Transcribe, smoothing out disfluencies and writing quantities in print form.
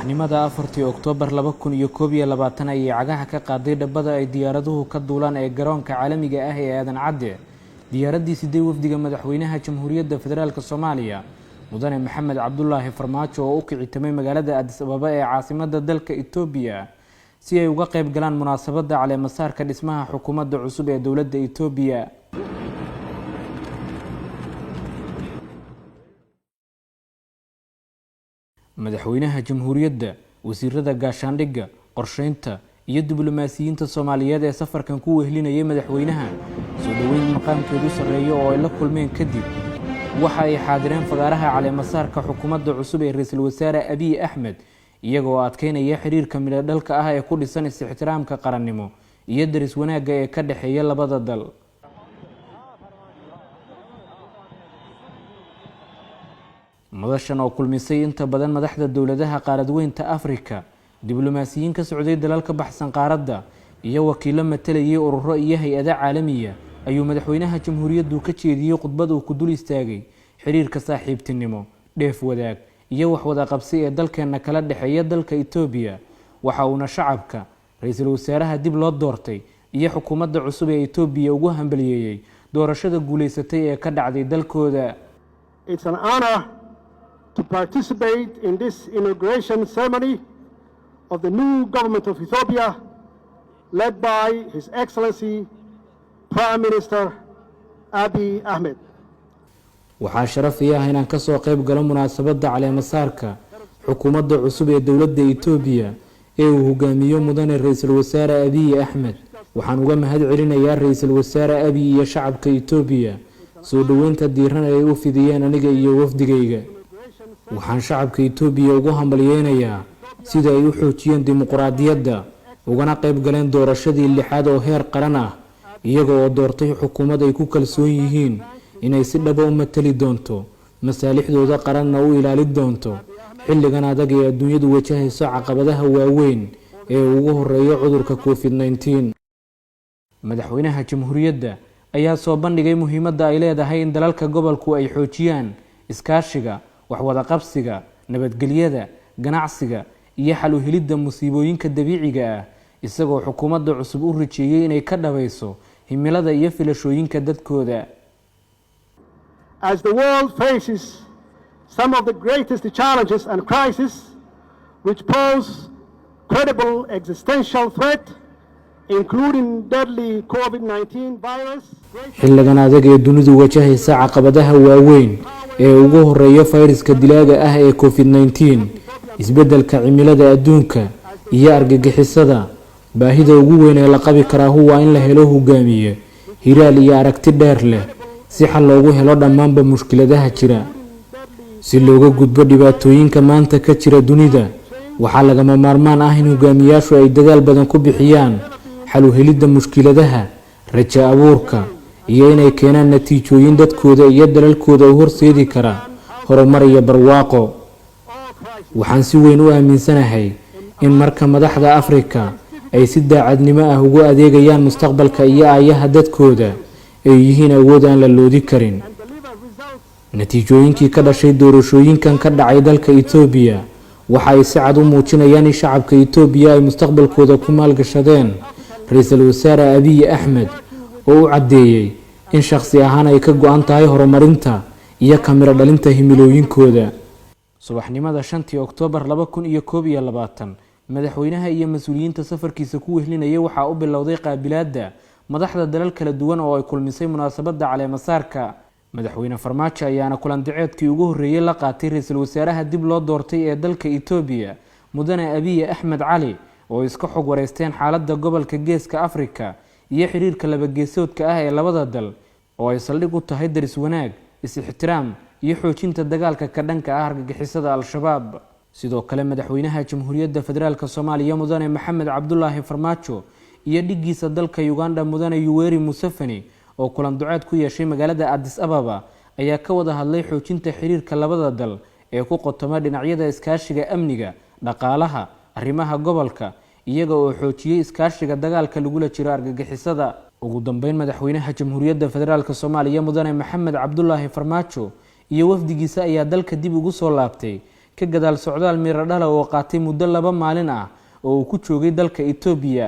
subaxnimada 4 Oktoobar 2021 ayay cagaha ka qaaday dhabada ay diyaaraduhu ka duulaan ee garoonka caalamiga ah ee Aadan Cadde. Diyaaradii sidee wafdiga madaxweynaha Jamhuuriyadda Federaalka Soomaaliya Mudane Maxamed Cabdullaahi Farmaajo oo u kicitamay magaalada Addis Ababa ee caasimadda dalka Itoobiya si ay uga qayb galaan munaasabadda caleemasaarka dhismaha xukuumadda cusub ee dowladda Itoobiya. madaxweynaha jamhuuriyadda, wasiirada gaashaandhigga, qorsheynta iyo diblomaasiyiinta Soomaaliyeed ee safarkan ku wehlinayay madaxweynaha soo dhaweyn maqaamkeedu sareeyo oo ay la kulmeen kadib waxa ay xaadireen fagaaraha caleemasaarka xukuumadda cusub ee ra'iisul wasaare Abiy Ahmed iyagoo adkeynaya xiriirka midho-dhalka ah ee ku dhisan is-ixtiraamka qarannimo iyo daris wanaagga ee ka dhaxeeya labada dal. madashan oo kulmisay inta badan madaxda dowladaha qaaradweynta Afrika, diblomaasiyiin ka socday dalal ka baxsan qaaradda iyo wakiilo matalayay ururo iyo hay'ado caalamiya ayuu madaxweynaha jamhuuriyaddu ka jeediyay khudbad uu ku dul istaagay xiriirka saaxiibtinimo, dheef wadaag iyo wax wada qabsi ee dalkeena kala dhaxeeya dalka Itoobiya. waxa uuna shacabka ra'iisul wasaaraha dib loo doortay iyo xukuumadda cusub ee Itoobiya ugu hambalyeeyay doorashada guuleysatay ee ka dhacday dalkooda. It's an honor to participate in this inauguration ceremony of the new government of Ethiopia, led by His Excellency Prime Minister Abiy Ahmed. waxaa sharaf ah inaan ka soo qayb galo munaasabadda caleemasaarka xukuumadda cusub ee dowladda Itoobiya ee uu hogaamiyo mudane ra'iisul wasaare Abiy Ahmed. waxaan uga mahad celinayaa ra'iisul wasaare Abiy iyo shacabka Itoobiya soo dhaweynta diiran ay u fidiyeen aniga iyo wafdigayga. waxaan shacabka Itoobiya ugu hambalyeynayaa sida ay u xoojiyeen dimuqraadiyadda ugana qayb galeen doorashadii lixaad oo heer qaran ah iyaga oo doortay xukuumad ay ku kalsoon yihiin inay si dhab ah u matali doonto masaalixdooda qaranna u ilaalin doonto xilligan adag ee adduunyadu wajahayso caqabadaha waaweyn ee ugu horeeya cudurka COVID-19. madaxweynaha jamhuuriyadda ayaa soo bandhigay muhiimadda ay leedahay in dalalka gobolku ay xoojiyaan iskaashiga, wax wada qabsiga, nabadgelyada, ganacsiga iyo xal u helidda musiibooyinka dabiiciga ah isagoo xukuumadda cusub u rajeeyay inay ka dhabayso himilada iyo filashooyinka dadkooda. As the world faces some of the greatest challenges and crises which pose credible existential threat, including deadly COVID-19 virus, xilligan adag ee dunidu wajahaysa caqabadaha waaweyn ee ugu horeeya fayraska dilaaga ah ee COVID-19, isbeddelka cimilada adduunka iyo argagixisada, baahida ugu weyn ee la qabi karaa waa in la helo hogaamiye hiraal iyo aragti dheer leh si xal loogu helo dhammaanba mushkiladaha jira. si looga gudbo dhibaatooyinka maanta ka jira dunida, waxaa lagama maarmaan ah in hogaamiyaashu ay dadaal badan ku bixiyaan xal u helidda mushkiladaha, rajo abuurka iyo inay keenaan natiijooyin dadkooda iyo dalalkooda u horseedi kara horumar iyo barwaaqo. waxaan si weyn u aaminsanahay in marka madaxda Afrika ay si daacadnimo ah ugu adeegayaan mustaqbalka iyo aayaha dadkooda ay yihiin awood aan la loodi karin. natiijooyinkii ka dhashay doorashooyinkan ka dhacay dalka Itoobiya waxa ay si cad u muujinayaan in shacabka Itoobiya ay mustaqbalkooda ku maalgashadeen ra'iisul wasaare Abiy Ahmed oo u cadeeyay in shakhsi ahaan ay ka go'an tahay horumarinta iyo kamiro dhalinta himilooyinkooda. subaxnimada 5 Oktoobar 2021 madaxweynaha iyo mas'uuliyiinta safarkiisa ku wehlinayay waxa uu bilowday qaabilaadda madaxda dalal kala duwan oo ay kulmisay munaasabadda caleemasaarka. madaxweyne Farmaajo ayaana kulan duceedkii ugu horeeyay la qaatay ra'iisul wasaaraha dib loo doortay ee dalka Itoobiya mudane Abiy Ahmed Cali oo iska xog wareysteen xaaladda gobolka Geeska Afrika iyo xiriirka laba geesoodka ah ee labada dal oo ay saldhig u tahay daris wanaag, is-ixtiraam iyo xoojinta dagaalka ka dhanka ah argagixisada Al-Shabaab. sidoo kale madaxweynaha Jamhuuriyadda Federaalka Soomaaliya mudane Maxamed Cabdullaahi Farmaajo iyo dhigiisa dalka Uganda mudane Yoweri Museveni oo kulan duceed ku yeeshay magaalada Addis Ababa ayaa ka wada hadlay xoojinta xiriirka labada dal ee ku qotoma dhinacyada iskaashiga amniga, dhaqaalaha, arrimaha gobolka iyaga oo xoojiyay iskaashiga dagaalka lagula jiro argagixisada. ugu dambeyn madaxweynaha Jamhuuriyadda Federaalka Soomaaliya mudane Maxamed Cabdullaahi Farmaajo iyo wafdigiisa ayaa dalka dib ugu soo laabtay ka gadaal socdaal miro dhala oo qaatay muddo 2 maalin ah oo uu ku joogay dalka Itoobiya.